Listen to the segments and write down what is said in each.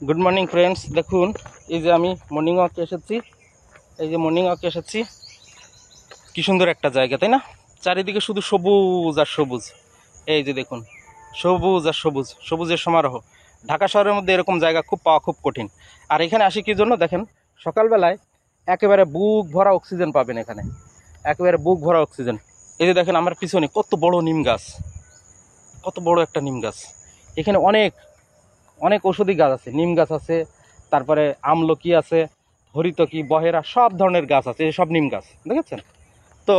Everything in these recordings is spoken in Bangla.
গুড মর্নিং ফ্রেন্ডস, দেখুন এই যে আমি মর্নিং ওয়াকে এসেছি। কি সুন্দর একটা জায়গা, তাই না? চারিদিকে শুধু সবুজ আর সবুজ। এই যে দেখুন, সবুজ আর সবুজ, সবুজের সমারোহ। ঢাকা শহরের মধ্যে এরকম জায়গা পাওয়া খুব কঠিন। আর এখানে আসি কি জন্য, দেখেন সকালবেলায় একেবারে বুক ভরা অক্সিজেন পাবেন এখানে, একেবারে বুক ভরা অক্সিজেন। এই যে দেখেন আমার পিছনে কত বড় নিম গাছ, কত বড় একটা নিম গাছ। এখানে অনেক অনেক ঔষধি গাছ আছে, নিম গাছ আছে, তারপরে আমলকি আছে, হরিতকি, বহেরা, সব ধরনের গাছ আছে, সব নিম গাছ দেখেছেন তো।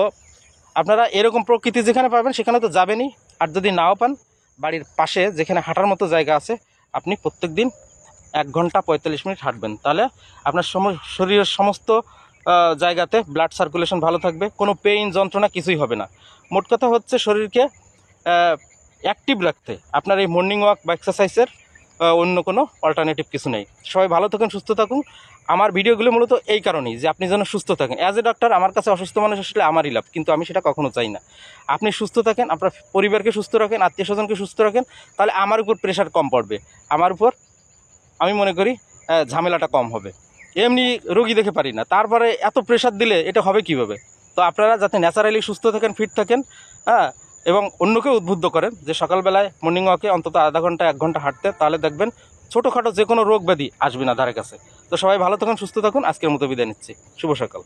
আপনারা এরকম প্রকৃতি যেখানে পাবেন সেখানে তো যাবেনই। আর যদি নাও পান, বাড়ির পাশে যেখানে হাঁটার মতো জায়গা আছে, আপনি প্রত্যেক দিন 1 ঘন্টা 45 মিনিট হাঁটবেন, তাহলে আপনার শরীরের সমস্ত জায়গাতে ব্লাড সার্কুলেশন ভালো থাকবে, কোনো পেইন যন্ত্রণা কিছুই হবে না। মোট কথা হচ্ছে শরীরকে অ্যাক্টিভ রাখতে আপনার এই মর্নিং ওয়াক বা এক্সারসাইজের অন্য কোনো অল্টারনেটিভ কিছু নেই। সবাই ভালো থাকুন, সুস্থ থাকুন। আমার ভিডিওগুলো মূলত এই কারণেই যে আপনি যেন সুস্থ থাকেন। অ্যাজ এ ডক্টর আমার কাছে অসুস্থ মানুষ আসলে আমারই লাভ, কিন্তু আমি সেটা কখনো চাই না। আপনি সুস্থ থাকেন, আপনার পরিবারকে সুস্থ রাখেন, আত্মীয় স্বজনকে সুস্থ রাখেন, তাহলে আমার উপর প্রেশার কম পড়বে, আমার উপর আমি মনে করি ঝামেলাটা কম হবে। এমনি রোগী দেখে পারি না, তারপরে এত প্রেশার দিলে এটা হবে কীভাবে? তো আপনারা যাতে ন্যাচারালি সুস্থ থাকেন, ফিট থাকেন, হ্যাঁ, এবং অন্যকেও উদ্বুদ্ধ করেন যে সকালবেলায় মর্নিং ওয়াকে অন্তত আধা ঘন্টা 1 ঘন্টা হাঁটতে, তাহলে দেখবেন ছোটোখাটো যে কোনো রোগ ব্যাধি আসবে না ধারে কাছে। তো সবাই ভালো থাকুন, সুস্থ থাকুন। আজকের মতো বিদায় নিচ্ছি। শুভ সকাল।